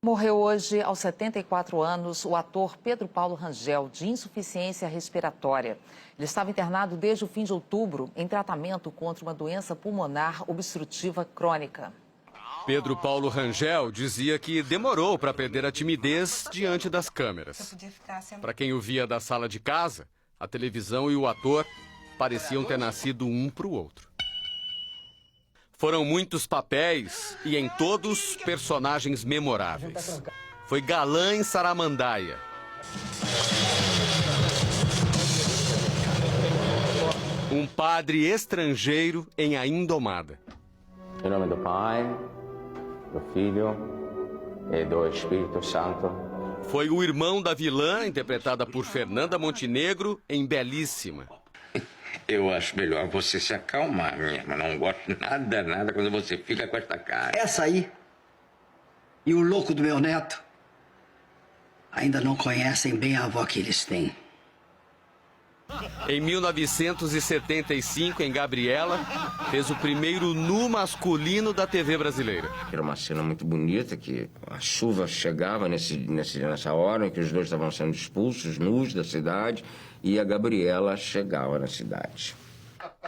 Morreu hoje, aos 74 anos, o ator Pedro Paulo Rangel, de insuficiência respiratória. Ele estava internado desde o fim de outubro em tratamento contra uma doença pulmonar obstrutiva crônica. Pedro Paulo Rangel dizia que demorou para perder a timidez diante das câmeras. Para quem o via da sala de casa, a televisão e o ator pareciam ter nascido um para o outro. Foram muitos papéis e em todos personagens memoráveis. Foi galã em Saramandaia. Um padre estrangeiro em A Indomada. Em nome do Pai, do Filho e do Espírito Santo. Foi o irmão da vilã, interpretada por Fernanda Montenegro, em Belíssima. Eu acho melhor você se acalmar, minha irmã. Não gosto nada quando você fica com esta cara. Essa aí e o louco do meu neto ainda não conhecem bem a avó que eles têm. Em 1975, em Gabriela, fez o primeiro nu masculino da TV brasileira. Era uma cena muito bonita, que a chuva chegava nessa hora em que os dois estavam sendo expulsos, nus da cidade, e a Gabriela chegava na cidade.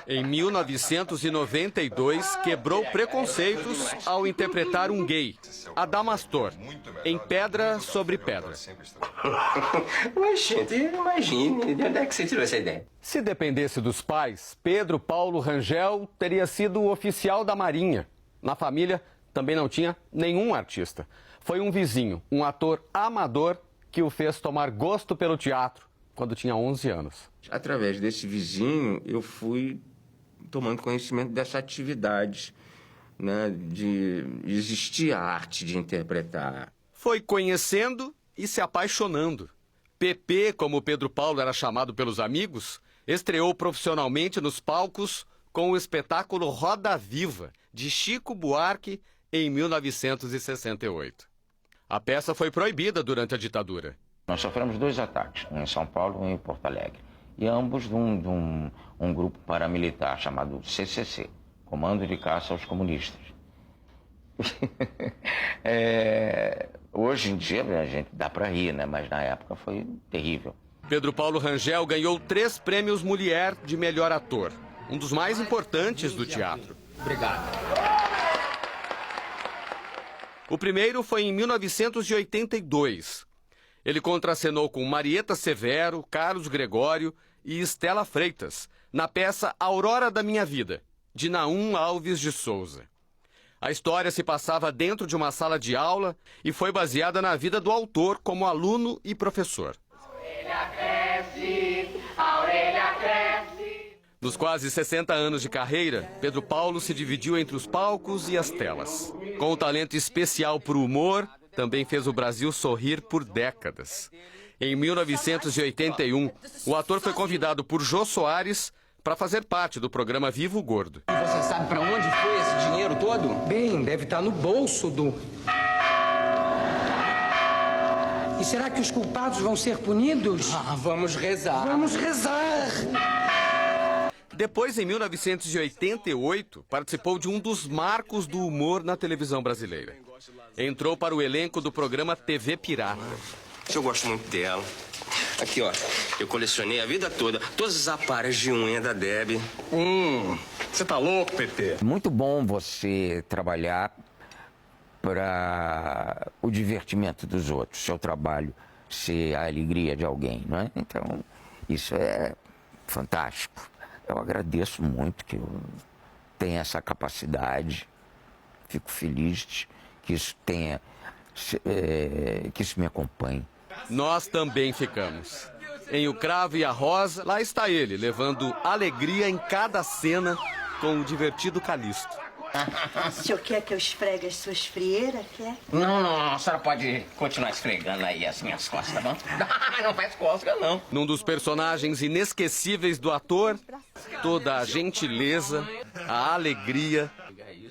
Em 1992, quebrou preconceitos ao interpretar um gay, Adamastor, em Pedra sobre Pedra. Mas, gente, imagine, de onde é que você tirou essa ideia? Se dependesse dos pais, Pedro Paulo Rangel teria sido oficial da Marinha. Na família, também não tinha nenhum artista. Foi um vizinho, um ator amador, que o fez tomar gosto pelo teatro quando tinha 11 anos. Através desse vizinho, eu fui tomando conhecimento dessa atividade, né, de existir a arte de interpretar. Foi conhecendo e se apaixonando. PP, como Pedro Paulo era chamado pelos amigos, estreou profissionalmente nos palcos com o espetáculo Roda Viva, de Chico Buarque, em 1968. A peça foi proibida durante a ditadura. Nós sofremos 2 ataques, um em São Paulo e um em Porto Alegre. E ambos de um grupo paramilitar chamado CCC, Comando de Caça aos Comunistas. Hoje em dia a gente dá para rir, né? Mas na época foi terrível. Pedro Paulo Rangel ganhou 3 prêmios Mulher de melhor ator, um dos mais importantes do teatro. Obrigado. O primeiro foi em 1982. Ele contracenou com Marieta Severo, Carlos Gregório e Estela Freitas, na peça Aurora da Minha Vida, de Naum Alves de Souza. A história se passava dentro de uma sala de aula e foi baseada na vida do autor como aluno e professor. A orelha cresce. Nos quase 60 anos de carreira, Pedro Paulo se dividiu entre os palcos e as telas. Com um talento especial para o humor, também fez o Brasil sorrir por décadas. Em 1981, o ator foi convidado por Jô Soares para fazer parte do programa Vivo Gordo. E você sabe para onde foi esse dinheiro todo? Bem, deve estar no bolso do... E será que os culpados vão ser punidos? Vamos rezar. Vamos rezar! Depois, em 1988, participou de um dos marcos do humor na televisão brasileira. Entrou para o elenco do programa TV Pirata. Eu gosto muito dela. Aqui, ó, eu colecionei a vida toda todos os aparelhos de unha da Deb. Você tá louco, PT? Muito bom você trabalhar para o divertimento dos outros, seu trabalho ser a alegria de alguém, não é? Então, isso é fantástico. Eu agradeço muito que eu tenha essa capacidade. Fico feliz que isso tenha, que isso me acompanhe. Nós também ficamos. Em O Cravo e a Rosa, lá está ele, levando alegria em cada cena com o divertido Calixto. O senhor quer que eu esfregue as suas frieiras, quer? Não, a senhora pode continuar esfregando aí as minhas costas, não? Não faz cócega, não. Num dos personagens inesquecíveis do ator, toda a gentileza, a alegria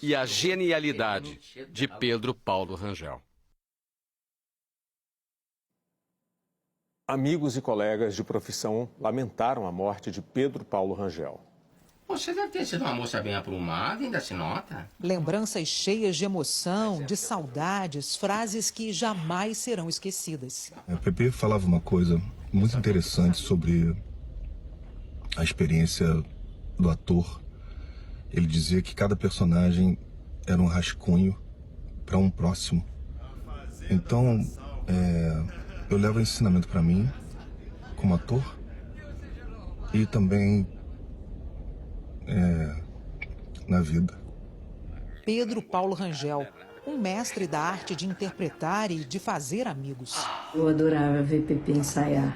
e a genialidade de Pedro Paulo Rangel. Amigos e colegas de profissão lamentaram a morte de Pedro Paulo Rangel. Você deve ter sido uma moça bem aprumada, ainda se nota. Lembranças cheias de emoção, de saudades, frases que jamais serão esquecidas. O Pepe falava uma coisa muito interessante sobre a experiência do ator. Ele dizia que cada personagem era um rascunho para um próximo. Então, eu levo ensinamento para mim, como ator, e também na vida. Pedro Paulo Rangel, um mestre da arte de interpretar e de fazer amigos. Eu adorava ver Pepe ensaiar.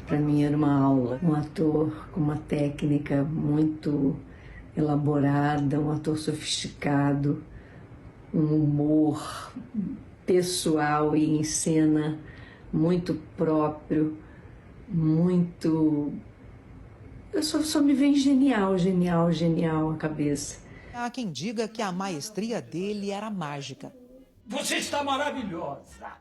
Para mim era uma aula. Um ator com uma técnica muito elaborada, um ator sofisticado, um humor pessoal e em cena muito próprio, muito... Eu só me vem genial a cabeça. Há quem diga que a maestria dele era mágica. Você está maravilhosa.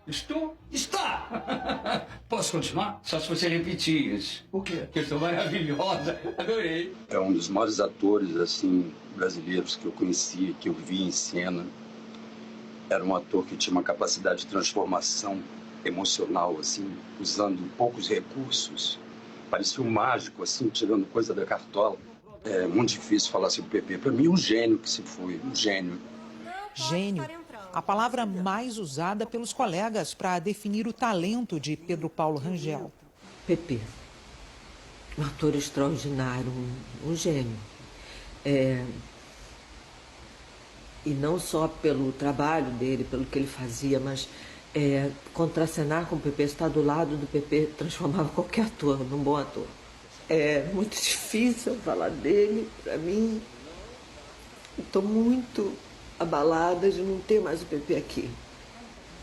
Estou? Está! Posso continuar? Só se você repetir isso. O quê? Que eu estou maravilhosa. Adorei. É um dos maiores atores, assim, brasileiros que eu conhecia, que eu vi em cena. Era um ator que tinha uma capacidade de transformação emocional, assim, usando poucos recursos. Parecia um mágico, assim, tirando coisa da cartola. É muito difícil falar assim o Pepe. Para mim, um gênio que se foi, um gênio. Gênio, a palavra mais usada pelos colegas para definir o talento de Pedro Paulo Rangel. Pepe, um ator extraordinário, um gênio. E não só pelo trabalho dele, pelo que ele fazia, mas contracenar com o Pepe, estar do lado do Pepe, transformava qualquer ator num bom ator. É muito difícil falar dele, para mim. Estou muito abalada de não ter mais o Pepe aqui.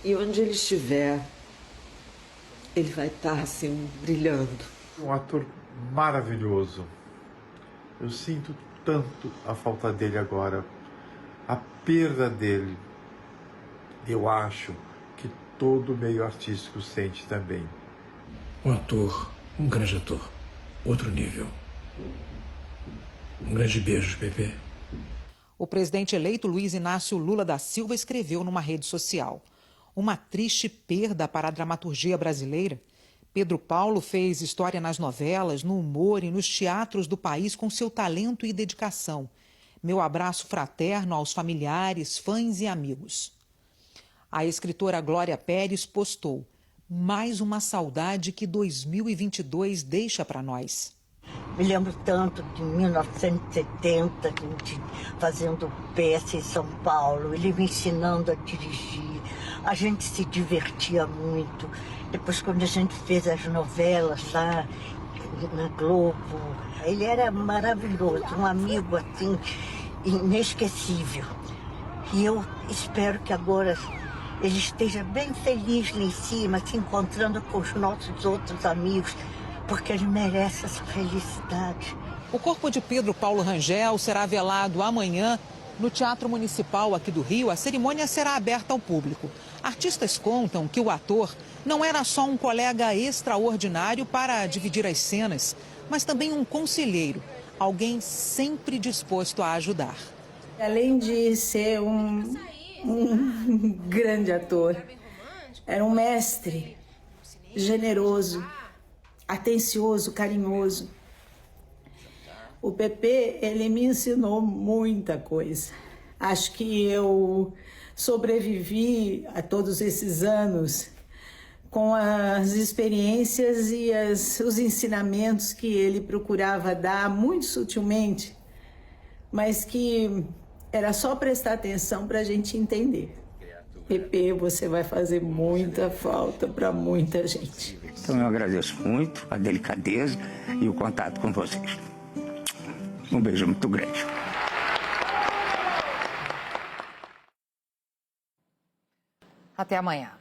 E onde ele estiver, ele vai estar assim, brilhando. Um ator maravilhoso. Eu sinto tanto a falta dele agora, a perda dele. Eu acho que todo meio artístico sente também. Um ator, um grande ator. Outro nível. Um grande beijo, Pepe. O presidente eleito Luiz Inácio Lula da Silva escreveu numa rede social: uma triste perda para a dramaturgia brasileira. Pedro Paulo fez história nas novelas, no humor e nos teatros do país com seu talento e dedicação. Meu abraço fraterno aos familiares, fãs e amigos. A escritora Glória Pérez postou: mais uma saudade que 2022 deixa para nós. Me lembro tanto de 1970, fazendo peça em São Paulo, ele me ensinando a dirigir. A gente se divertia muito. Depois, quando a gente fez as novelas lá na Globo, ele era maravilhoso, um amigo assim, inesquecível. E eu espero que agora ele esteja bem feliz lá em cima, se encontrando com os nossos outros amigos, porque ele merece essa felicidade. O corpo de Pedro Paulo Rangel será velado amanhã no Teatro Municipal aqui do Rio. A cerimônia será aberta ao público. Artistas contam que o ator não era só um colega extraordinário para dividir as cenas, mas também um conselheiro, alguém sempre disposto a ajudar. Além de ser um grande ator, era um mestre generoso, atencioso, carinhoso. O Pepe, ele me ensinou muita coisa. Acho que eu sobrevivi a todos esses anos com as experiências e os ensinamentos que ele procurava dar muito sutilmente, mas que era só prestar atenção para a gente entender. Pepe, você vai fazer muita falta para muita gente. Então eu agradeço muito a delicadeza e o contato com vocês. Um beijo muito grande. Até amanhã.